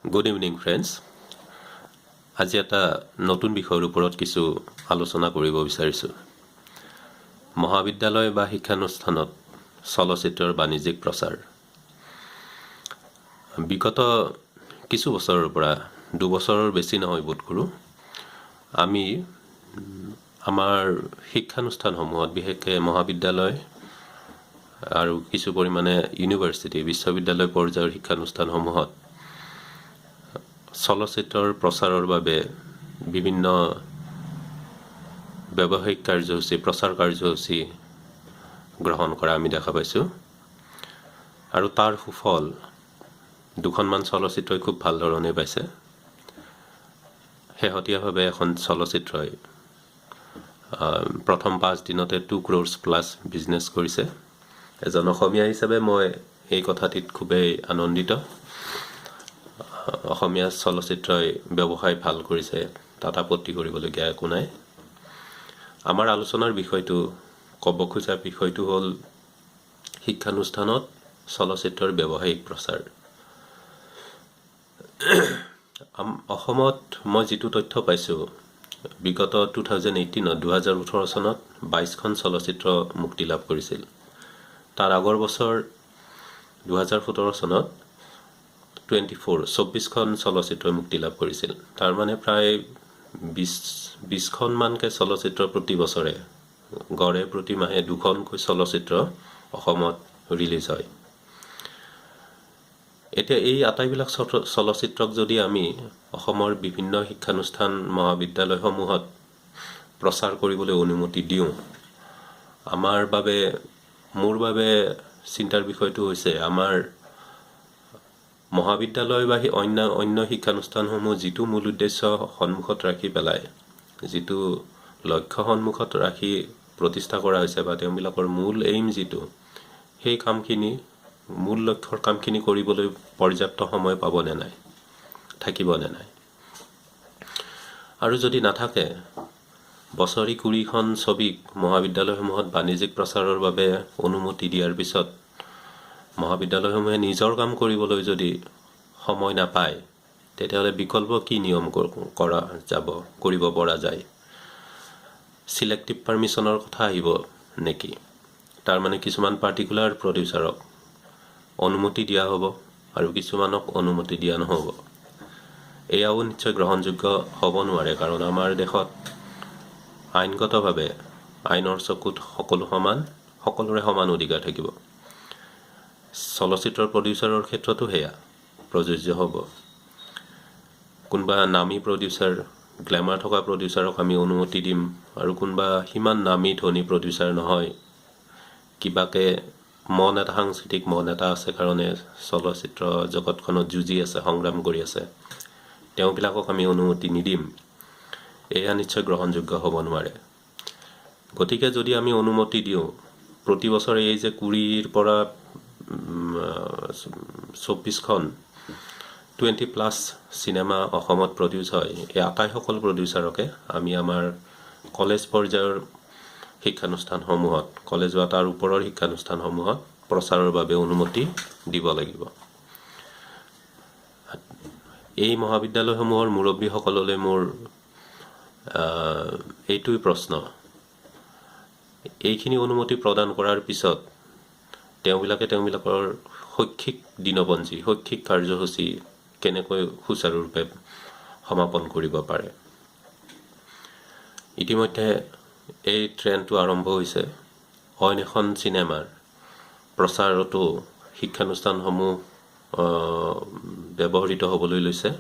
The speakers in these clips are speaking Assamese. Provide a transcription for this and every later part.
Good evening, friends. আজি এটা নতুন বিষয়ৰ ওপৰত কিছু আলোচনা কৰিব বিচাৰিছোঁ। মহাবিদ্যালয় বা শিক্ষানুষ্ঠানত চলচ্চিত্ৰৰ বাণিজ্যিক প্ৰচাৰ। বিগত কিছু বছৰৰ পৰা দুবছৰৰ বেছি নহয় বোধ কৰোঁ, আমি আমাৰ শিক্ষানুষ্ঠানসমূহত বিশেষকৈ মহাবিদ্যালয় আৰু কিছু পৰিমাণে ইউনিভাৰ্চিটি বিশ্ববিদ্যালয় পৰ্যায়ৰ শিক্ষানুষ্ঠানসমূহত চলচ্চিত্ৰৰ প্ৰচাৰৰ বাবে বিভিন্ন ব্যৱসায়িক কাৰ্যসূচী প্ৰচাৰ কাৰ্যসূচী গ্ৰহণ কৰা আমি দেখা পাইছোঁ আৰু তাৰ সুফল দুখনমান চলচ্চিত্ৰই খুব ভাল ধৰণে পাইছে। শেহতীয়াভাৱে এখন চলচ্চিত্ৰই প্ৰথম 5 দিনতে 2 crores প্লাছ বিজনেছ কৰিছে। এজন অসমীয়া হিচাপে মই এই কথাটিত খুবেই আনন্দিত। অসমীয়া চলচ্চিত্ৰই ব্যৱসায় ভাল কৰিছে, তাত আপত্তি কৰিবলগীয়া একো নাই। আমাৰ আলোচনাৰ বিষয়টো ক'ব খোজা বিষয়টো হ'ল শিক্ষানুষ্ঠানত চলচ্চিত্ৰৰ ব্যৱসায়িক প্ৰচাৰ। অসমত মই যিটো তথ্য পাইছোঁ, বিগত 2018 চনত 22খন চলচ্চিত্ৰ মুক্তি লাভ কৰিছিল। তাৰ আগৰ বছৰ 2017 চনত 24খন চলচ্চিত্ৰই মুক্তি লাভ কৰিছিল। তাৰ মানে প্ৰায় 20খনমানকৈ চলচ্চিত্ৰ প্ৰতি বছৰে, গড়ে প্ৰতি মাহে 2খনকৈ চলচ্চিত্ৰ অসমত ৰিলিজ হয়। এতিয়া এই আটাইবিলাক চলচ্চিত্ৰক যদি আমি অসমৰ বিভিন্ন শিক্ষানুষ্ঠান মহাবিদ্যালয়সমূহত প্ৰচাৰ কৰিবলৈ অনুমতি দিওঁ, মোৰ বাবে চিন্তাৰ বিষয়টো হৈছে আমাৰ মহাবিদ্যালয় বা অন্য শিক্ষানুষ্ঠানসমূহ যিটো মূল উদ্দেশ্য সন্মুখত ৰাখি পেলাই, যিটো লক্ষ্য সন্মুখত ৰাখি প্ৰতিষ্ঠা কৰা হৈছে বা তেওঁবিলাকৰ মূল এইম যিটো, সেই কামখিনি মূল লক্ষ্যৰ কামখিনি কৰিবলৈ পৰ্যাপ্ত সময় পাবনে নাই, থাকিবনে নাই। আৰু যদি নাথাকে, বছৰি 20খন ছবিক মহাবিদ্যালয়সমূহত বাণিজ্যিক প্ৰচাৰৰ বাবে অনুমতি দিয়াৰ পিছত মহাবিদ্যালয়সমূহে নিজৰ কাম কৰিবলৈ যদি সময় নাপায়, তেতিয়াহ'লে বিকল্প কি নিয়ম কৰিব পৰা যায়? চিলেক্টিভ পাৰ্মিশ্যনৰ কথা আহিব নেকি? তাৰমানে কিছুমান পাৰ্টিকুলাৰ প্ৰডিউচাৰক অনুমতি দিয়া হ'ব আৰু কিছুমানক অনুমতি দিয়া নহ'ব। এয়াও নিশ্চয় গ্ৰহণযোগ্য হ'ব নোৱাৰে, কাৰণ আমাৰ দেশত আইনগতভাৱে আইনৰ চকুত সকলো সমান, সকলোৰে সমান অধিকাৰ থাকিব। চলচ্চিত্ৰৰ প্ৰডিউচাৰৰ ক্ষেত্ৰতো সেয়া প্ৰযোজ্য হ'ব। কোনোবা নামী প্ৰডিউচাৰ, গ্লেমাৰ থকা প্ৰডিউচাৰক আমি অনুমতি দিম আৰু কোনোবা সিমান নামী ধনী প্ৰডিউচাৰ নহয়, কিবাকে সাংস্কৃতিক মন এটা আছে কাৰণে চলচ্চিত্ৰ জগতখনত যুঁজি আছে, সংগ্ৰাম কৰি আছে, তেওঁবিলাকক আমি অনুমতি নিদিম, এয়া নিশ্চয় গ্ৰহণযোগ্য হ'ব নোৱাৰে। গতিকে যদি আমি অনুমতি দিওঁ, প্ৰতি বছৰে এই যে 20ৰ পৰা 24খন 20+ চিনেমা অসমত প্ৰডিউচ হয়, এই আটাইসকল প্ৰডিউচাৰকে আমি আমাৰ কলেজ পৰ্যায়ৰ শিক্ষানুষ্ঠানসমূহত, কলেজ বা তাৰ ওপৰৰ শিক্ষানুষ্ঠানসমূহত প্ৰচাৰৰ বাবে অনুমতি দিব লাগিব। এই মহাবিদ্যালয়সমূহৰ মুৰব্বীসকললৈ মোৰ এইটোৱেই প্ৰশ্ন, এইখিনি অনুমতি প্ৰদান কৰাৰ পিছত তেওঁবিলাকৰ শৈক্ষিক দিনপঞ্জী, শৈক্ষিক কাৰ্যসূচী কেনেকৈ সুচাৰুৰূপে সমাপন কৰিব পাৰে। ইতিমধ্যে এই ট্ৰেণ্ডটো আৰম্ভ হৈছে। অইন এখন চিনেমাৰ প্ৰচাৰতো শিক্ষানুষ্ঠানসমূহ ব্যৱহৃত হ'বলৈ লৈছে।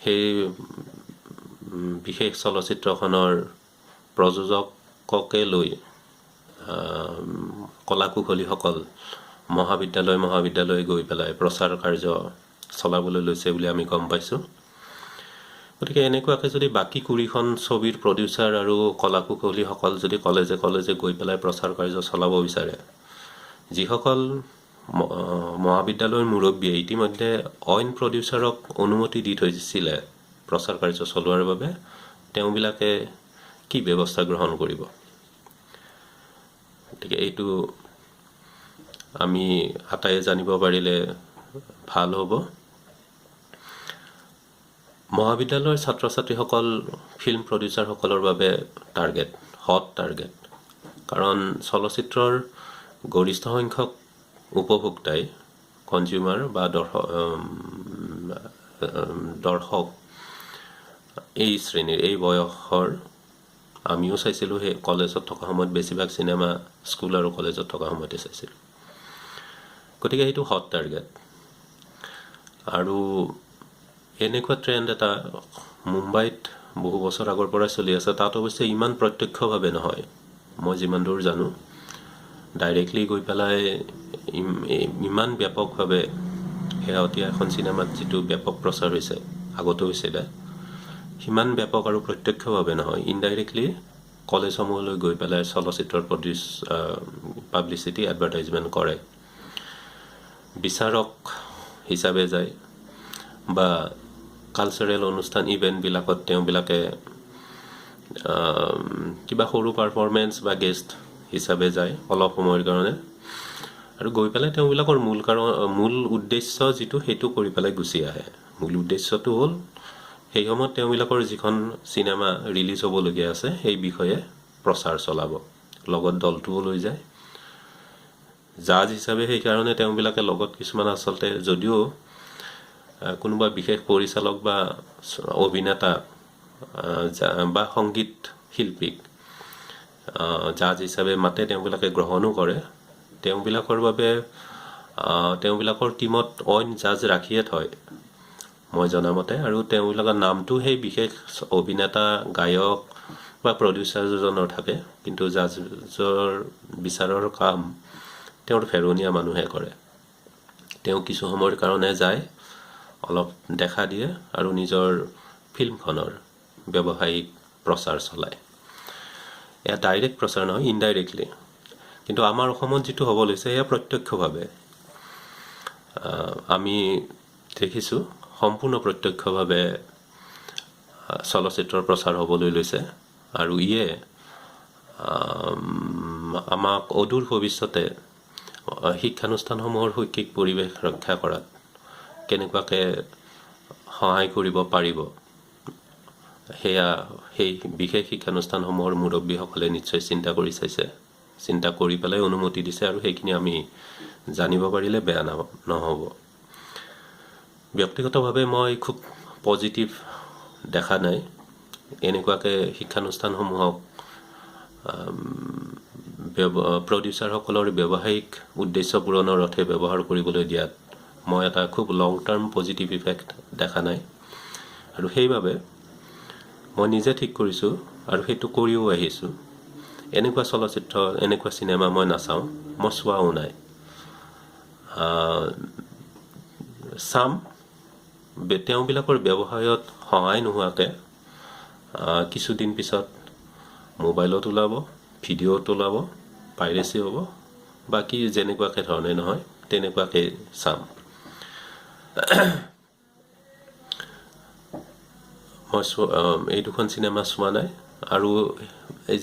সেই বিশেষ চলচ্চিত্ৰখনৰ প্ৰযোজককে লৈ কলাকুশলীসকল মহাবিদ্যালয় গৈ পেলাই প্ৰচাৰ কাৰ্য চলাবলৈ লৈছে বুলি আমি গম পাইছোঁ। গতিকে এনেকুৱাকৈ যদি বাকী 20খন ছবিৰ প্ৰডিউচাৰ আৰু কলাকুশলীসকল যদি কলেজে গৈ পেলাই প্ৰচাৰ কাৰ্য চলাব বিচাৰে, যিসকল মহাবিদ্যালয়ৰ মুৰব্বীয়ে ইতিমধ্যে অইন প্ৰডিউচাৰক অনুমতি দি থৈছিলে প্ৰচাৰ কাৰ্য চলোৱাৰ বাবে, তেওঁবিলাকে কি ব্যৱস্থা গ্ৰহণ কৰিব? গতিকে এইটো আমি আটাইয়ে জানিব পাৰিলে ভাল হ'ব। মহাবিদ্যালয়ৰ ছাত্ৰ ছাত্ৰীসকল ফিল্ম প্ৰডিউচাৰসকলৰ বাবে টাৰ্গেট, হট টাৰ্গেট। কাৰণ চলচ্চিত্ৰৰ গৰিষ্ঠ সংখ্যক উপভোক্তাই, কনজিউমাৰ বা দৰ্শক এই শ্ৰেণীৰ, এই বয়সৰ। আমিও চাইছিলোঁ সেই কলেজত থকা সময়ত, বেছিভাগ চিনেমা স্কুল আৰু কলেজত থকা সময়তে চাইছিলোঁ। গতিকে সেইটো হট টাৰ্গেট। আৰু এনেকুৱা ট্ৰেণ্ড এটা মুম্বাইত বহু বছৰ আগৰ পৰাই চলি আছে। তাত অৱশ্যে ইমান প্ৰত্যক্ষভাৱে নহয়, মই যিমান দূৰ জানো। ডাইৰেক্টলি গৈ পেলাই ইমান ব্যাপকভাৱে শেহতীয়া এখন চিনেমাত যিটো ব্যাপক প্ৰচাৰ হৈছে, আগতো হৈছিলে, সিমান ব্যাপক আৰু প্ৰত্যক্ষভাৱে নহয়। ইনডাইৰেক্টলি কলেজসমূহলৈ গৈ পেলাই চলচ্চিত্ৰৰ পাব্লিচিটি, এডভাৰটাইজমেণ্ট কৰে। বিচাৰক হিচাপে যায় বা কালচাৰেল অনুষ্ঠান, ইভেণ্টবিলাকত তেওঁবিলাকে কিবা সৰু পাৰফৰ্মেঞ্চ বা গেষ্ট হিচাপে যায় অলপ সময়ৰ কাৰণে, আৰু গৈ পেলাই তেওঁবিলাকৰ মূল উদ্দেশ্য যিটো, সেইটো কৰি পেলাই গুচি আহে। মূল উদ্দেশ্যটো হ'ল সেই সময়ত তেওঁবিলাকৰ যিখন চিনেমা ৰিলিজ হ'বলগীয়া আছে সেই বিষয়ে প্ৰচাৰ চলাব, লগত দলটোও লৈ যায় জাজ হিচাপে। সেইকাৰণে তেওঁবিলাকে লগত কিছুমান, আচলতে যদিও কোনোবা বিশেষ পৰিচালক বা অভিনেতা বা সংগীত শিল্পীক জাজ হিচাপে মাতে, তেওঁবিলাকে গ্ৰহণো কৰে। তেওঁবিলাকৰ বাবে তেওঁবিলাকৰ টীমত অইন জাজ ৰাখিয়ে থয় মই জনামতে, আৰু তেওঁবিলাকৰ নামটো সেই বিশেষ অভিনেতা, গায়ক বা প্ৰডিউচাৰজনৰ থাকে, কিন্তু জাজৰ বিচাৰৰ কাম তেওঁৰ ফেৰনীয়া মানুহে কৰে। তেওঁ কিছু সময়ৰ কাৰণে যায়, অলপ দেখা দিয়ে আৰু নিজৰ ফিল্মখনৰ ব্যৱসায়িক প্ৰচাৰ চলায়। এয়া ডাইৰেক্ট প্ৰচাৰ নহয়, ইনডাইৰেক্টলি। কিন্তু আমাৰ অসমত যিটো হ'ব লৈছে এয়া প্ৰত্যক্ষভাৱে আমি দেখিছোঁ, সম্পূৰ্ণ প্ৰত্যক্ষভাৱে চলচ্চিত্ৰৰ প্ৰচাৰ হ'বলৈ লৈছে। আৰু ইয়ে আমাক অদূৰ ভৱিষ্যতে শিক্ষানুষ্ঠানসমূহৰ শৈক্ষিক পৰিৱেশ ৰক্ষা কৰাত কেনেকুৱাকৈ সহায় কৰিব পাৰিব, সেয়া সেই বিশেষ শিক্ষানুষ্ঠানসমূহৰ মুৰব্বীসকলে নিশ্চয় চিন্তা কৰি চাইছে, চিন্তা কৰি পেলাই অনুমতি দিছে, আৰু সেইখিনি আমি জানিব পাৰিলে বেয়া নহ'ব। ব্যক্তিগতভাৱে মই খুব পজিটিভ দেখা নাই এনেকুৱাকৈ শিক্ষানুষ্ঠানসমূহক প্ৰডিউচাৰসকলৰ ব্যৱসায়িক উদ্দেশ্য পূৰণৰ অৰ্থে ব্যৱহাৰ কৰিবলৈ দিয়াত মই এটা খুব লং টাৰ্ম পজিটিভ ইফেক্ট দেখা নাই। আৰু সেইবাবে মই নিজে ঠিক কৰিছোঁ, আৰু সেইটো কৰিও আহিছোঁ, এনেকুৱা চলচ্চিত্ৰ, এনেকুৱা চিনেমা মই নাচাওঁ, মই চোৱাও নাই। চাম, তেওঁবিলাকৰ ব্যৱসায়ত সহায় নোহোৱাকৈ কিছুদিন পিছত মোবাইলত ওলাব, ভিডিঅ'ত ওলাব, পাইৰেচি হ'ব, বাকী যেনেকুৱাকৈ ধৰণে নহয় তেনেকুৱাকৈ চাম। মই এই দুখন চিনেমা চোৱা নাই। আৰু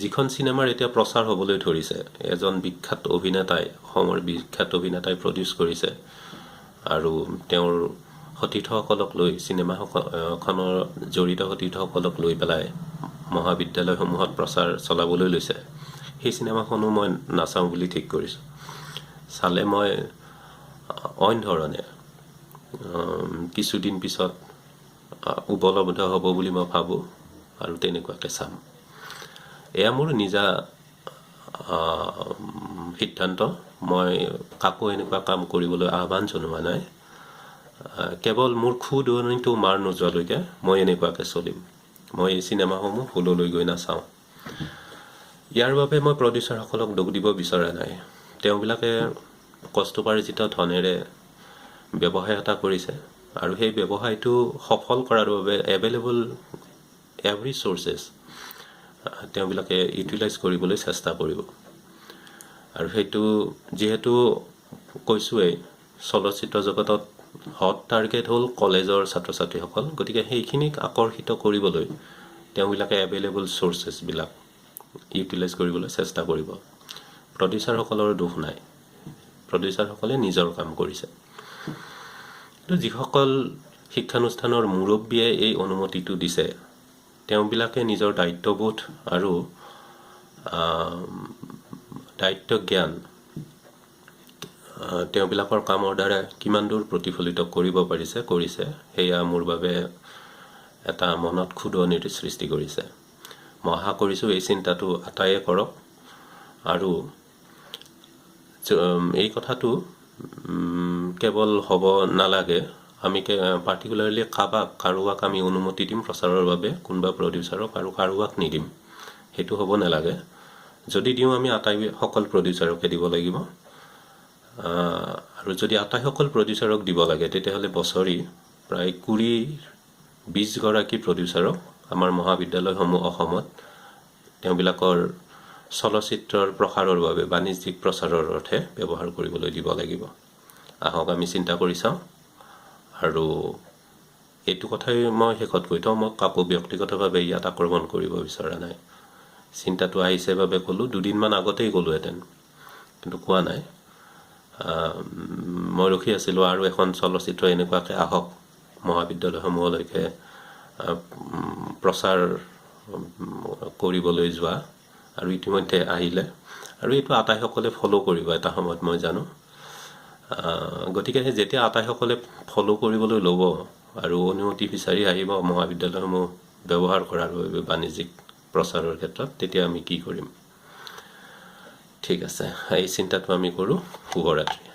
যিখন চিনেমাৰ এতিয়া প্ৰচাৰ হ'বলৈ ধৰিছে, এজন বিখ্যাত অভিনেতাই, অসমৰ বিখ্যাত অভিনেতাই প্ৰডিউচ কৰিছে, আৰু তেওঁৰ সতীৰ্থসকলক লৈ, চিনেমাখনৰ জড়িত সতীৰ্থসকলক লৈ পেলাই মহাবিদ্যালয়সমূহত প্ৰচাৰ চলাবলৈ লৈছে। সেই চিনেমাখনো মই নাচাওঁ বুলি ঠিক কৰিছোঁ। চালে মই অইন ধৰণে কিছুদিন পিছত উপলব্ধ হ'ব বুলি মই ভাবোঁ, আৰু তেনেকুৱাকৈ চাম। এয়া মোৰ নিজা সিদ্ধান্ত। মই কাকো এনেকুৱা কাম কৰিবলৈ আহ্বান জনোৱা নাই। কেৱল মোৰ দুৰ্নীতিটো মাৰ নোযোৱালৈকে মই এনেকুৱাকৈ চলিম। মই এই চিনেমাসমূহ হললৈ গৈ নাচাওঁ। ইয়াৰ বাবে মই প্ৰডিউচাৰসকলক দোষ দিব বিচৰা নাই। তেওঁবিলাকে কষ্টোপাৰ্জিত ধনেৰে ব্যৱসায় এটা কৰিছে, আৰু সেই ব্যৱসায়টো সফল কৰাৰ বাবে এভেইলেবল এভৰি চ'ৰ্চেছ তেওঁবিলাকে ইউটিলাইজ কৰিবলৈ চেষ্টা কৰিব। আৰু সেইটো যিহেতু কৈছোঁৱেই, চলচ্চিত্ৰ জগতত হট টাৰ্গেট হ'ল কলেজৰ ছাত্ৰ ছাত্ৰীসকল, গতিকে সেইখিনিক আকৰ্ষিত কৰিবলৈ তেওঁবিলাকে এভেইলেবল চ'ৰ্চেছবিলাক ইউটিলাইজ কৰিবলৈ চেষ্টা কৰিব। প্ৰডিউচাৰসকলৰ দোষ নাই, প্ৰডিউচাৰসকলে নিজৰ কাম কৰিছে। কিন্তু যিসকল শিক্ষানুষ্ঠানৰ মুৰব্বীয়ে এই অনুমতিটো দিছে তেওঁবিলাকে নিজৰ দায়িত্ববোধ আৰু দায়িত্ব জ্ঞান তেওঁবিলাকৰ কামৰ দ্বাৰা কিমান দূৰ প্ৰতিফলিত কৰিব কৰিছে সেয়া মোৰ বাবে এটা মনত ক্ষুদনিৰ সৃষ্টি কৰিছে। মই আশা কৰিছোঁ এই চিন্তাটো আটাইয়ে কৰক আৰু এই কথাটো কেৱল হ'ব নালাগে আমি পাৰ্টিকুলাৰলি কাৰোবাক আমি অনুমতি দিম প্ৰচাৰৰ বাবে কোনোবা প্ৰডিউচাৰক আৰু কাৰোবাক নিদিম সেইটো হ'ব নালাগে। যদি দিওঁ আমি সকল প্ৰডিউচাৰকে দিব লাগিব আৰু যদি সকল প্ৰডিউচাৰক দিব লাগে তেতিয়াহ'লে বছৰি প্ৰায় 20 গৰাকী প্ৰডিউচাৰক আমাৰ মহাবিদ্যালয়সমূহ অসমত তেওঁবিলাকৰ চলচ্চিত্ৰৰ প্ৰসাৰৰ বাবে বাণিজ্যিক প্ৰচাৰৰ অৰ্থে ব্যৱহাৰ কৰিবলৈ দিব লাগিব। আহক আমি চিন্তা কৰি চাওঁ। আৰু এইটো কথাই মই শেষত কৈ থওঁ, মই কাকো ব্যক্তিগতভাৱে ইয়াত আক্ৰমণ কৰিব বিচৰা নাই। চিন্তাটো আহিছে বাবে ক'লোঁ, দুদিনমান আগতেই ক'লোহেঁতেন কিন্তু কোৱা নাই। মই ৰখি আছিলোঁ আৰু এখন চলচ্চিত্ৰ এনেকুৱাকৈ আহক মহাবিদ্যালয়সমূহলৈকে প্ৰচাৰ কৰিবলৈ যোৱা, আৰু ইতিমধ্যে আহিলে আৰু এইটো আটাইসকলে ফ'ল' কৰিব এটা সময়ত মই জানো। গতিকে যেতিয়া আটাইসকলে ফ'ল' কৰিবলৈ ল'ব আৰু অনুমতি বিচাৰি আহিব মহাবিদ্যালয়সমূহ ব্যৱহাৰ কৰাৰ বাবে বাণিজ্যিক প্ৰচাৰৰ ক্ষেত্ৰত, তেতিয়া আমি কি কৰিম? ঠিক আছে, এই চিন্তাটো আমি কৰোঁ। শুভৰাত্ৰি।